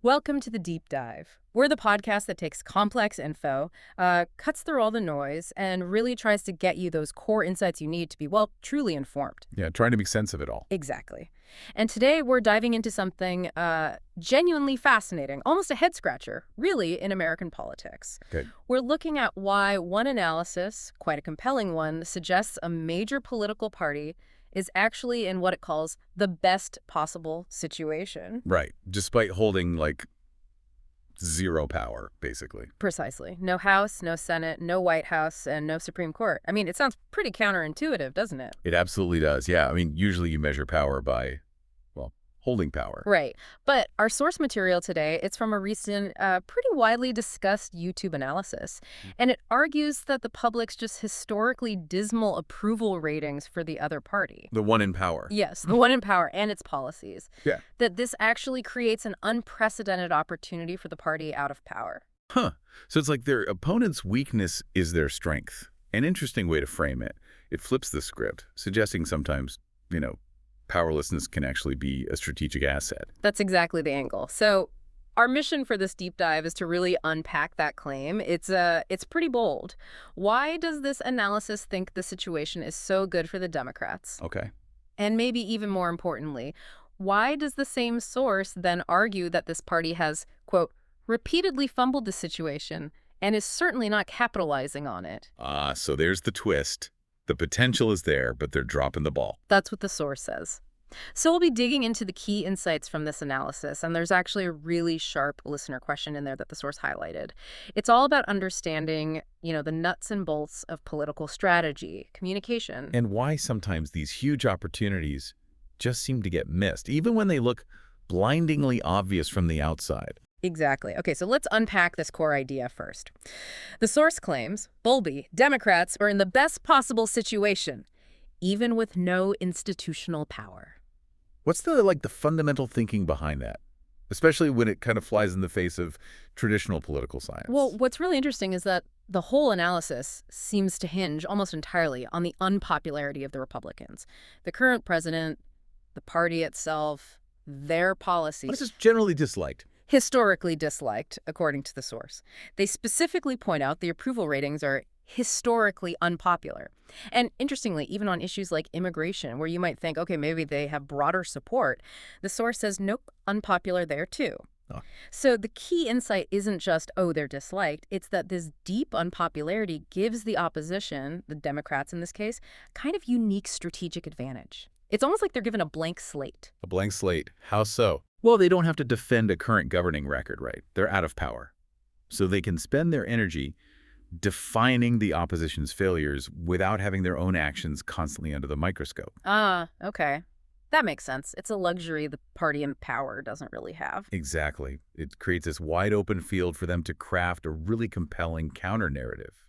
Welcome to the Deep Dive. We're the podcast that takes complex info, cuts through all the noise, and really tries to get you those core insights you need to be, well, truly informed. Yeah, trying to make sense of it all. Exactly. And today we're diving into something genuinely fascinating, almost a head-scratcher, really, in American politics. Good. We're looking at why one analysis, quite a compelling one, suggests a major political party is actually in what it calls the best possible situation. Right. Despite holding, like, zero power, basically. Precisely. No House, no Senate, no White House, and no Supreme Court. I mean, it sounds pretty counterintuitive, doesn't it? It absolutely does. Yeah. I mean, usually you measure power by, well, holding power. Right. But our source material today, it's from a recent, pretty widely discussed YouTube analysis. And it argues that the public's just historically dismal approval ratings for the other party. The one in power. Yes, the one in power and its policies. Yeah. That this actually creates an unprecedented opportunity for the party out of power. Huh. So it's like their opponent's weakness is their strength. An interesting way to frame it. It flips the script, suggesting sometimes, powerlessness can actually be a strategic asset. That's exactly the angle. So our mission for this deep dive is to really unpack that claim. It's pretty bold. Why does this analysis think the situation is so good for the Democrats? Okay. And maybe even more importantly, why does the same source then argue that this party has, quote, repeatedly fumbled the situation and is certainly not capitalizing on it? So there's the twist. The potential is there, but they're dropping the ball. That's what the source says. So we'll be digging into the key insights from this analysis, and there's actually a really sharp listener question in there that the source highlighted. It's all about understanding, the nuts and bolts of political strategy, communication. And why sometimes these huge opportunities just seem to get missed, even when they look blindingly obvious from the outside. Exactly. Okay, so let's unpack this core idea first. The source claims, Bowlby, Democrats are in the best possible situation, even with no institutional power. What's the fundamental thinking behind that? Especially when it kind of flies in the face of traditional political science. Well, what's really interesting is that the whole analysis seems to hinge almost entirely on the unpopularity of the Republicans. The current president, the party itself, their policies. What is generally disliked? Historically disliked, according to the source. They specifically point out the approval ratings are historically unpopular. And interestingly, even on issues like immigration, where you might think, okay, maybe they have broader support, the source says, nope, unpopular there too. Oh. So the key insight isn't just, oh, they're disliked. It's that this deep unpopularity gives the opposition, the Democrats in this case, kind of unique strategic advantage. It's almost like they're given a blank slate. A blank slate. How so? Well, they don't have to defend a current governing record, right? They're out of power. So they can spend their energy defining the opposition's failures without having their own actions constantly under the microscope. Okay. That makes sense. It's a luxury the party in power doesn't really have. Exactly. It creates this wide open field for them to craft a really compelling counter-narrative,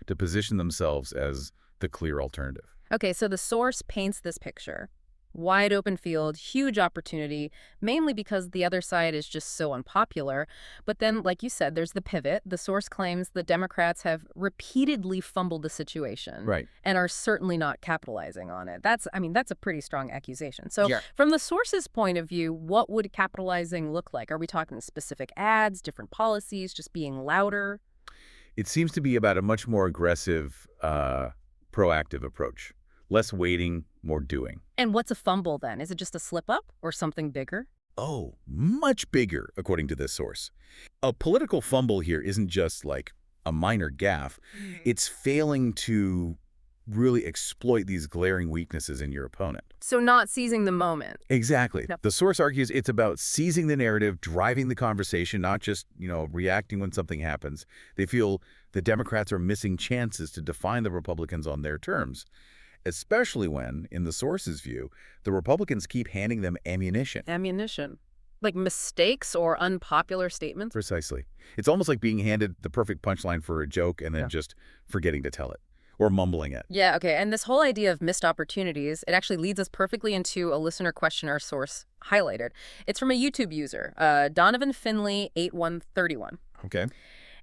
to position themselves as the clear alternative. Okay, so the source paints this picture. Wide open field, huge opportunity, mainly because the other side is just so unpopular. But then, like you said, there's the pivot. The source claims the Democrats have repeatedly fumbled the situation. Right. And are certainly not capitalizing on it. That's a pretty strong accusation. So Yeah. from the source's point of view, what would capitalizing look like? Are we talking specific ads, different policies, just being louder? It seems to be about a much more aggressive, proactive approach. Less waiting, more doing. And what's a fumble then? Is it just a slip up or something bigger? Oh, much bigger, according to this source. A political fumble here isn't just like a minor gaffe. It's failing to really exploit these glaring weaknesses in your opponent. So not seizing the moment. Exactly. No. The source argues it's about seizing the narrative, driving the conversation, not just, reacting when something happens. They feel the Democrats are missing chances to define the Republicans on their terms. Especially when, in the source's view, the Republicans keep handing them ammunition. Ammunition. Like mistakes or unpopular statements? Precisely. It's almost like being handed the perfect punchline for a joke and then just forgetting to tell it or mumbling it. Yeah, okay. And this whole idea of missed opportunities, it actually leads us perfectly into a listener question our source highlighted. It's from a YouTube user, Donovan Finley 8131. Okay.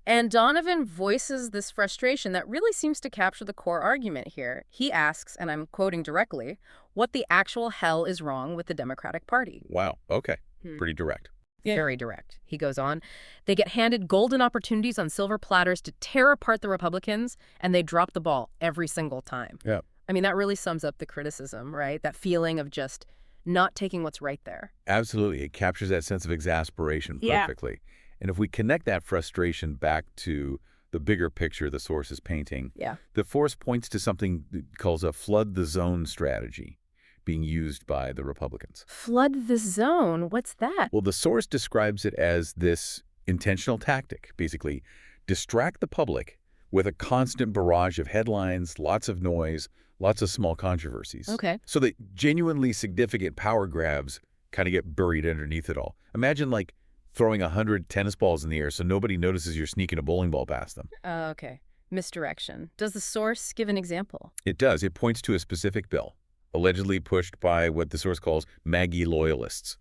And Donovan voices this frustration that really seems to capture the core argument here. He asks, and I'm quoting directly, what the actual hell is wrong with the Democratic Party? Wow. Okay. Pretty direct. Yeah. Very direct. He goes on, they get handed golden opportunities on silver platters to tear apart the Republicans, and they drop the ball every single time. Yeah. I mean, that really sums up the criticism, right? That feeling of just not taking what's right there. Absolutely. It captures that sense of exasperation Yeah. perfectly. And if we connect that frustration back to the bigger picture the source is painting, Yeah. the force points to something it calls a flood the zone strategy being used by the Republicans. Flood the zone? What's that? Well, the source describes it as this intentional tactic, basically distract the public with a constant barrage of headlines, lots of noise, lots of small controversies. Okay. So that genuinely significant power grabs kind of get buried underneath it all. Imagine like throwing 100 tennis balls in the air so nobody notices you're sneaking a bowling ball past them. Okay. Misdirection. Does the source give an example? It does. It points to a specific bill, allegedly pushed by what the source calls Maggie loyalists,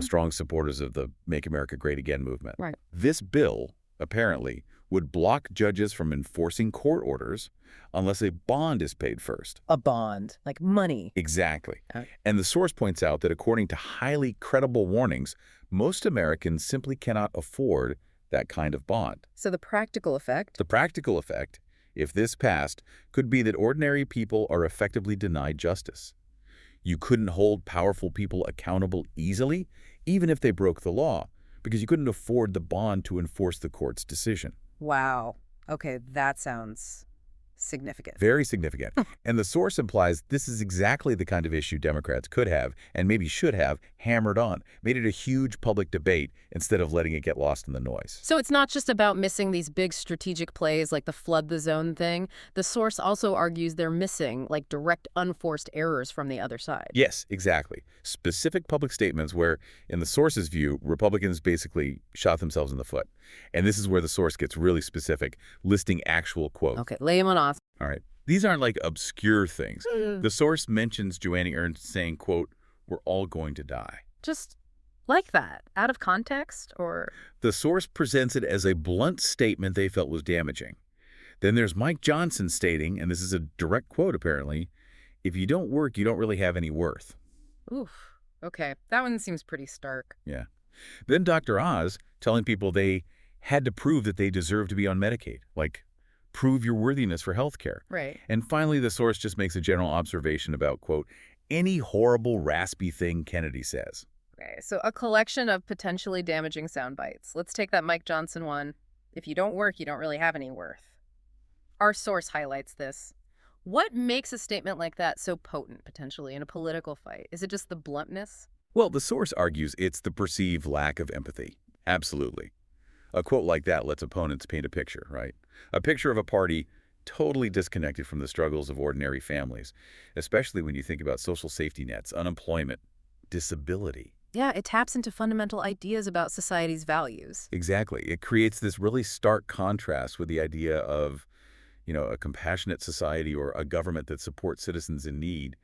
strong supporters of the Make America Great Again movement. Right. This bill, apparently, would block judges from enforcing court orders unless a bond is paid first. A bond, like money. Exactly. Okay. And the source points out that according to highly credible warnings, most Americans simply cannot afford that kind of bond. So the practical effect? The practical effect, if this passed, could be that ordinary people are effectively denied justice. You couldn't hold powerful people accountable easily, even if they broke the law, because you couldn't afford the bond to enforce the court's decision. Wow. Okay, that sounds significant. Very significant. And the source implies this is exactly the kind of issue Democrats could have, and maybe should have, hammered on, made it a huge public debate instead of letting it get lost in the noise. So it's not just about missing these big strategic plays like the flood the zone thing. The source also argues they're missing like direct unforced errors from the other side. Yes, exactly. Specific public statements where, in the source's view, Republicans basically shot themselves in the foot. And this is where the source gets really specific, listing actual quotes. Okay, lay them on off. All right. These aren't like obscure things. The source mentions Joanie Ernst saying, quote, "We're all going to die." Just like that, out of context, or? The source presents it as a blunt statement they felt was damaging. Then there's Mike Johnson stating, and this is a direct quote apparently, "If you don't work, you don't really have any worth." Oof. Okay, that one seems pretty stark. Yeah. Then Dr. Oz telling people they had to prove that they deserve to be on Medicaid, like prove your worthiness for health care. Right. And finally, the source just makes a general observation about, quote, "any horrible, raspy thing Kennedy says." Okay, so a collection of potentially damaging sound bites. Let's take that Mike Johnson one. If you don't work, you don't really have any worth. Our source highlights this. What makes a statement like that so potent, potentially, in a political fight? Is it just the bluntness? Well, the source argues it's the perceived lack of empathy. Absolutely. A quote like that lets opponents paint a picture, right? A picture of a party totally disconnected from the struggles of ordinary families, especially when you think about social safety nets, unemployment, disability. Yeah, it taps into fundamental ideas about society's values. Exactly. It creates this really stark contrast with the idea of, a compassionate society or a government that supports citizens in need.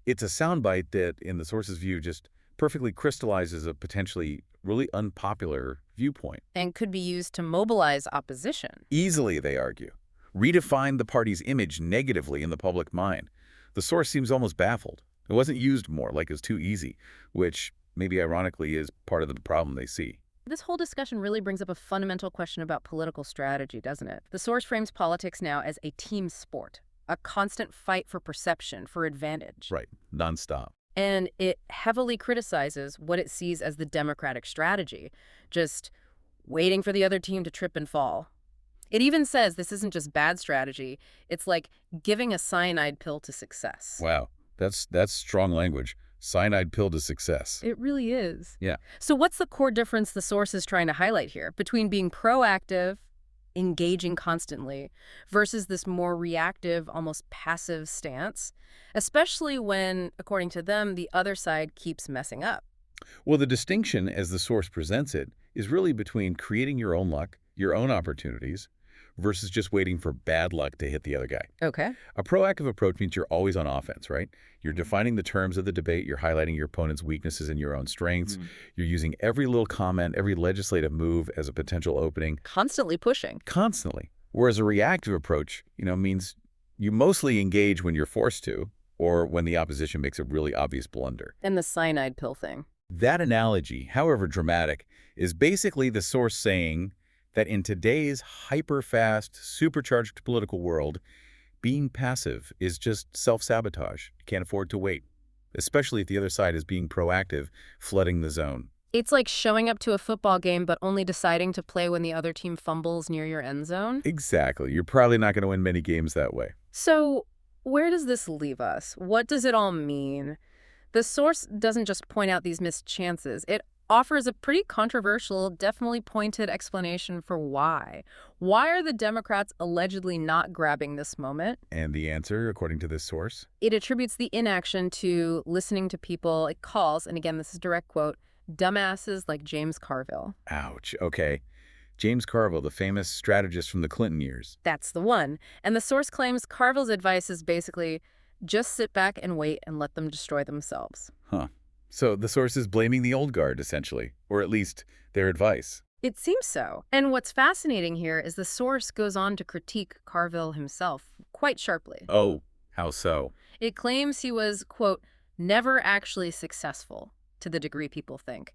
It's a soundbite that, in the source's view, just perfectly crystallizes a potentially really unpopular viewpoint. And could be used to mobilize opposition. Easily, they argue. Redefine the party's image negatively in the public mind. The source seems almost baffled. It wasn't used more, like it's too easy, which maybe ironically is part of the problem they see. This whole discussion really brings up a fundamental question about political strategy, doesn't it? The source frames politics now as a team sport, a constant fight for perception, for advantage. Right. Nonstop. And it heavily criticizes what it sees as the Democratic strategy, just waiting for the other team to trip and fall. It even says this isn't just bad strategy, it's like giving a cyanide pill to success. Wow. That's strong language. Cyanide pill to success. It really is. Yeah. So what's the core difference the source is trying to highlight here between being proactive, engaging constantly, versus this more reactive, almost passive stance, especially when, according to them, the other side keeps messing up? Well, the distinction, as the source presents it, is really between creating your own luck, your own opportunities, versus just waiting for bad luck to hit the other guy. Okay. A proactive approach means you're always on offense, right? You're defining the terms of the debate. You're highlighting your opponent's weaknesses and your own strengths. You're using every little comment, every legislative move as a potential opening. Constantly pushing. Constantly. Whereas a reactive approach, means you mostly engage when you're forced to or when the opposition makes a really obvious blunder. And the cyanide pill thing. That analogy, however dramatic, is basically the source saying that in today's hyper-fast, supercharged political world, being passive is just self-sabotage. You can't afford to wait, especially if the other side is being proactive, flooding the zone. It's like showing up to a football game but only deciding to play when the other team fumbles near your end zone. Exactly. You're probably not going to win many games that way. So where does this leave us? What does it all mean? The source doesn't just point out these missed chances. It offers a pretty controversial, definitely pointed explanation for why. Why are the Democrats allegedly not grabbing this moment? And the answer, according to this source? It attributes the inaction to listening to people it calls, and again, this is a direct quote, dumbasses like James Carville. Ouch. Okay. James Carville, the famous strategist from the Clinton years. That's the one. And the source claims Carville's advice is basically just sit back and wait and let them destroy themselves. Huh. So the source is blaming the old guard, essentially, or at least their advice. It seems so. And what's fascinating here is the source goes on to critique Carville himself quite sharply. Oh, how so? It claims he was, quote, never actually successful, to the degree people think,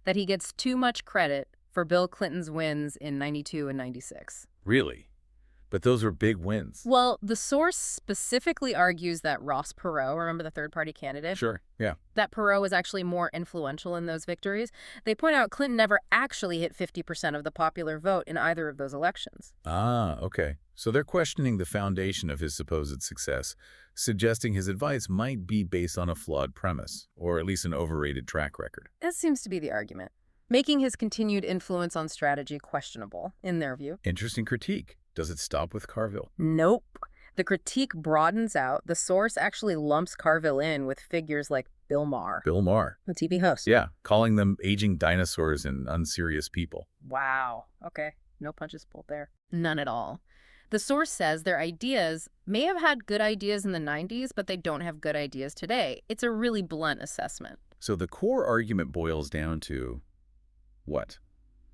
that he gets too much credit for Bill Clinton's wins in '92 and '96. Really? But those were big wins. Well, the source specifically argues that Ross Perot, remember the third-party candidate? Sure, yeah. That Perot was actually more influential in those victories. They point out Clinton never actually hit 50% of the popular vote in either of those elections. Ah, okay. So they're questioning the foundation of his supposed success, suggesting his advice might be based on a flawed premise, or at least an overrated track record. That seems to be the argument, making his continued influence on strategy questionable, in their view. Interesting critique. Does it stop with Carville? Nope. The critique broadens out. The source actually lumps Carville in with figures like Bill Maher. Bill Maher. A TV host. Yeah, calling them aging dinosaurs and unserious people. Wow. Okay. No punches pulled there. None at all. The source says their ideas may have had good ideas in the 90s, but they don't have good ideas today. It's a really blunt assessment. So the core argument boils down to what?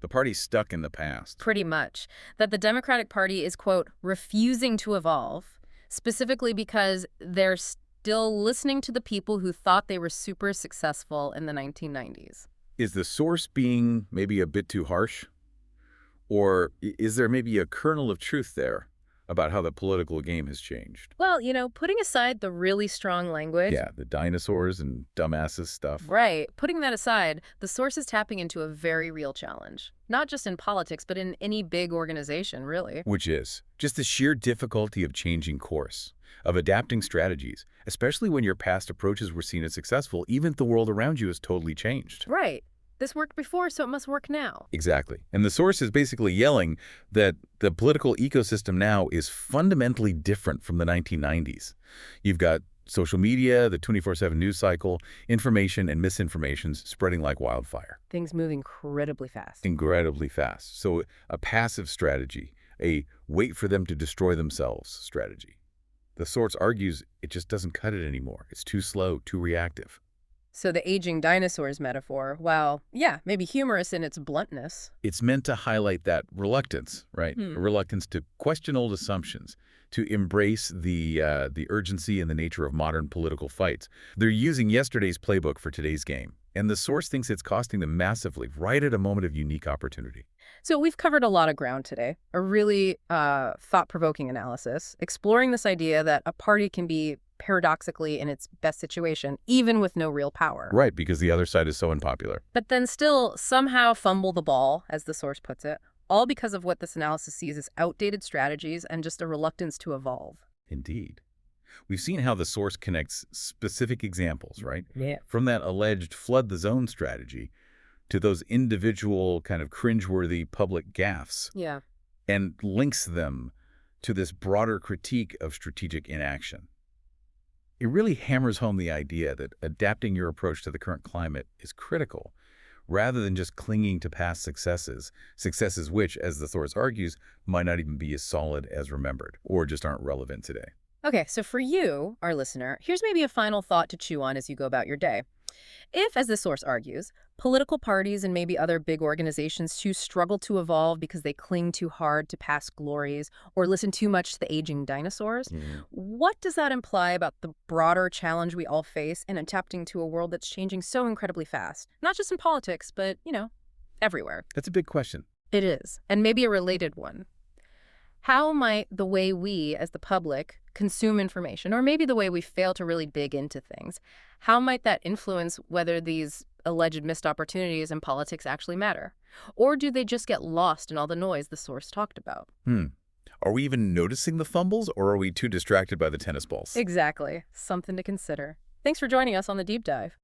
The party's stuck in the past. Pretty much. That the Democratic Party is, quote, refusing to evolve, specifically because they're still listening to the people who thought they were super successful in the 1990s. Is the source being maybe a bit too harsh? Or is there maybe a kernel of truth there about how the political game has changed? Well, putting aside the really strong language. Yeah, the dinosaurs and dumbasses stuff. Right. Putting that aside, the source is tapping into a very real challenge. Not just in politics, but in any big organization, really. Which is just the sheer difficulty of changing course, of adapting strategies, especially when your past approaches were seen as successful, even if the world around you has totally changed. Right. This worked before, so it must work now. Exactly. And the source is basically yelling that the political ecosystem now is fundamentally different from the 1990s. You've got social media, the 24/7 news cycle, information and misinformation spreading like wildfire. Things move incredibly fast. Incredibly fast. So a passive strategy, a wait for them to destroy themselves strategy. The source argues it just doesn't cut it anymore. It's too slow, too reactive. So the aging dinosaurs metaphor, while, yeah, maybe humorous in its bluntness. It's meant to highlight that reluctance, right? A reluctance to question old assumptions, to embrace the urgency and the nature of modern political fights. They're using yesterday's playbook for today's game, and the source thinks it's costing them massively right at a moment of unique opportunity. So we've covered a lot of ground today, a really thought-provoking analysis, exploring this idea that a party can be paradoxically in its best situation, even with no real power. Right, because the other side is so unpopular. But then still somehow fumble the ball, as the source puts it, all because of what this analysis sees as outdated strategies and just a reluctance to evolve. Indeed. We've seen how the source connects specific examples, right? Yeah. From that alleged flood the zone strategy to those individual kind of cringeworthy public gaffes. Yeah. And links them to this broader critique of strategic inaction. It really hammers home the idea that adapting your approach to the current climate is critical, rather than just clinging to past successes which, as the source argues, might not even be as solid as remembered, or just aren't relevant today. Okay, so for you, our listener, here's maybe a final thought to chew on as you go about your day. If, as the source argues, political parties and maybe other big organizations too struggle to evolve because they cling too hard to past glories or listen too much to the aging dinosaurs, Mm. what does that imply about the broader challenge we all face in adapting to a world that's changing so incredibly fast? Not just in politics, but, everywhere. That's a big question. It is, and maybe a related one. How might the way we, as the public, consume information, or maybe the way we fail to really dig into things, how might that influence whether these alleged missed opportunities in politics actually matter? Or do they just get lost in all the noise the source talked about? Hmm. Are we even noticing the fumbles, or are we too distracted by the tennis balls? Exactly. Something to consider. Thanks for joining us on the Deep Dive.